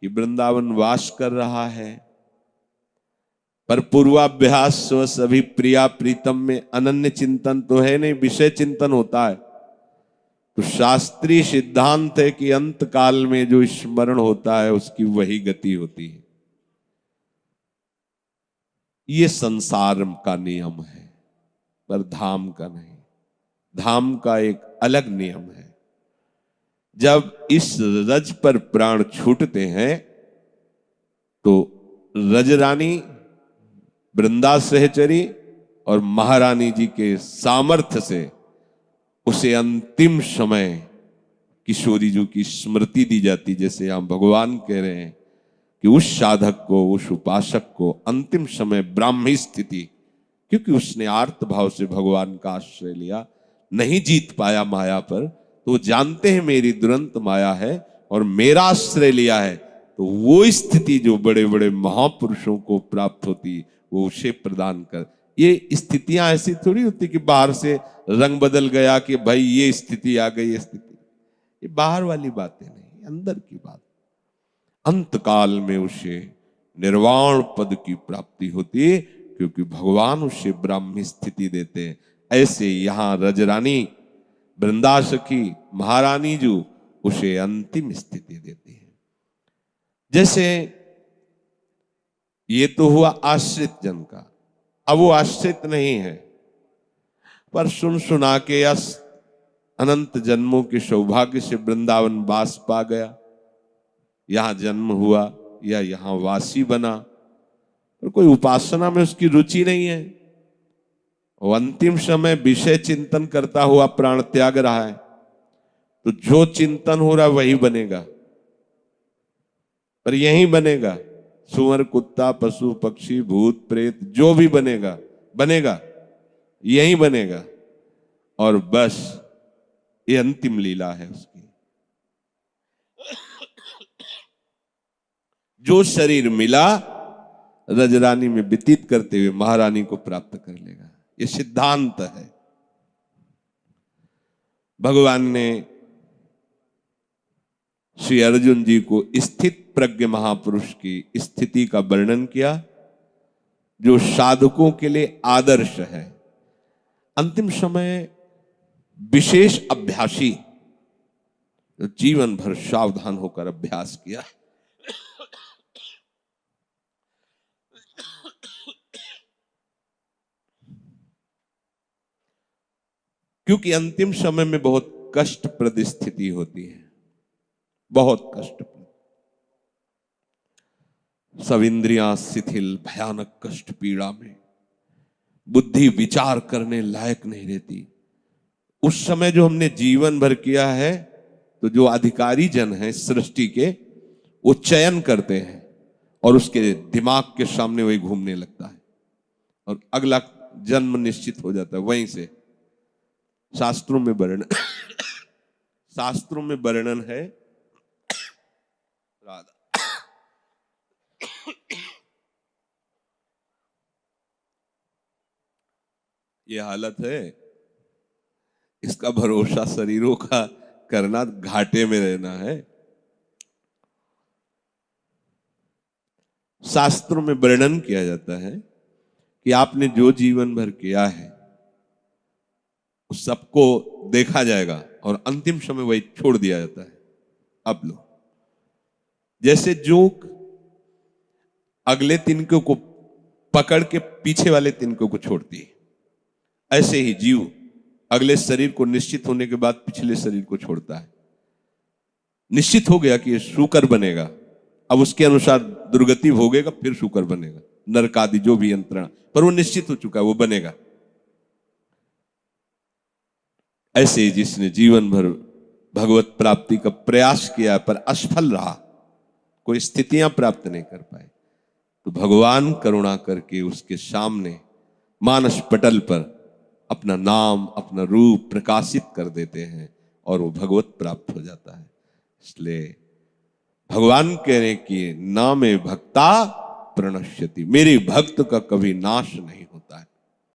कि वृंदावन वास कर रहा है, पर पूर्वाभ्यास स्व सभी प्रिया प्रीतम में अनन्य चिंतन तो है नहीं, विषय चिंतन होता है। तो शास्त्रीय सिद्धांत है कि अंत काल में जो स्मरण होता है उसकी वही गति होती है। ये संसार का नियम है, पर धाम का नहीं। धाम का एक अलग नियम है। जब इस रज पर प्राण छूटते हैं तो रजरानी, वृंदा सहचरी और महारानी जी के सामर्थ्य से उसे अंतिम समय किशोरी जी की स्मृति दी जाती। जैसे यहां भगवान कह रहे हैं कि उस साधक को, उस उपासक को अंतिम समय ब्राह्मी स्थिति, क्योंकि उसने आर्त भाव से भगवान का आश्रय लिया, नहीं जीत पाया माया पर, तो जानते हैं मेरी दुरंत माया है और मेरा आश्रय लिया है, तो वो स्थिति जो बड़े बड़े महापुरुषों को प्राप्त होती वो उसे प्रदान कर। ये स्थितियां ऐसी थोड़ी होती कि बाहर से रंग बदल गया कि भाई ये स्थिति आ गई, ये स्थिति, ये बाहर वाली बातें नहीं, अंदर की बात। अंत काल में उसे निर्वाण पद की प्राप्ति होती है, क्योंकि भगवान उसे ब्राह्मी स्थिति देते हैं। ऐसे यहां रजरानी, वृंदा सखी, महारानी जो उसे अंतिम स्थिति देती है। जैसे ये तो हुआ आश्रित जन का। अब वो आश्रित नहीं है, पर सुन सुना के या अनंत जन्मों के सौभाग्य से वृंदावन वास पा गया, यहां जन्म हुआ या यहां वासी बना, और कोई उपासना में उसकी रुचि नहीं है, वो अंतिम समय विषय चिंतन करता हुआ प्राण त्याग रहा है, तो जो चिंतन हो रहा है वही बनेगा। पर यही बनेगा, सुअर, कुत्ता, पशु, पक्षी, भूत, प्रेत, जो भी बनेगा बनेगा, यही बनेगा। और बस ये अंतिम लीला है उसकी। जो शरीर मिला रजरानी में व्यतीत करते हुए महारानी को प्राप्त कर लेगा, ये सिद्धांत है। भगवान ने श्री अर्जुन जी को स्थित प्रज्ञ महापुरुष की स्थिति का वर्णन किया, जो साधकों के लिए आदर्श है। अंतिम समय विशेष अभ्यासी, जो जीवन भर सावधान होकर अभ्यास किया, क्योंकि अंतिम समय में बहुत कष्टप्रद स्थिति होती है, बहुत कष्टप्रद। सब इंद्रियां शिथिल, भयानक कष्ट पीड़ा में, बुद्धि विचार करने लायक नहीं रहती। उस समय जो हमने जीवन भर किया है, तो जो अधिकारी जन हैं सृष्टि के, वो चयन करते हैं और उसके दिमाग के सामने वही घूमने लगता है और अगला जन्म निश्चित हो जाता है वहीं से। शास्त्रों में वर्णन शास्त्रों में वर्णन है, राधा ये हालत है, इसका भरोसा शरीरों का करना, घाटे में रहना है। शास्त्रों में वर्णन किया जाता है कि आपने जो जीवन भर किया है उस सबको देखा जाएगा और अंतिम समय वही छोड़ दिया जाता है। अब लो, जैसे जोंक अगले तिनकों को पकड़ के पीछे वाले तिनकों को छोड़ती है, ऐसे ही जीव अगले शरीर को निश्चित होने के बाद पिछले शरीर को छोड़ता है। निश्चित हो गया कि ये शूकर बनेगा, अब उसके अनुसार दुर्गति भोगेगा, फिर शूकर बनेगा, नरक आदि जो भी यंत्रणा, पर वो निश्चित हो चुका है, वो बनेगा। ऐसे जिसने जीवन भर भगवत प्राप्ति का प्रयास किया पर असफल रहा, कोई स्थितियां प्राप्त नहीं कर पाए, तो भगवान करुणा करके उसके सामने मानस पटल पर अपना नाम, अपना रूप प्रकाशित कर देते हैं और वो भगवत प्राप्त हो जाता है। इसलिए भगवान कह रहे कि नामे भक्ता प्रणश्यति, मेरे भक्त का कभी नाश नहीं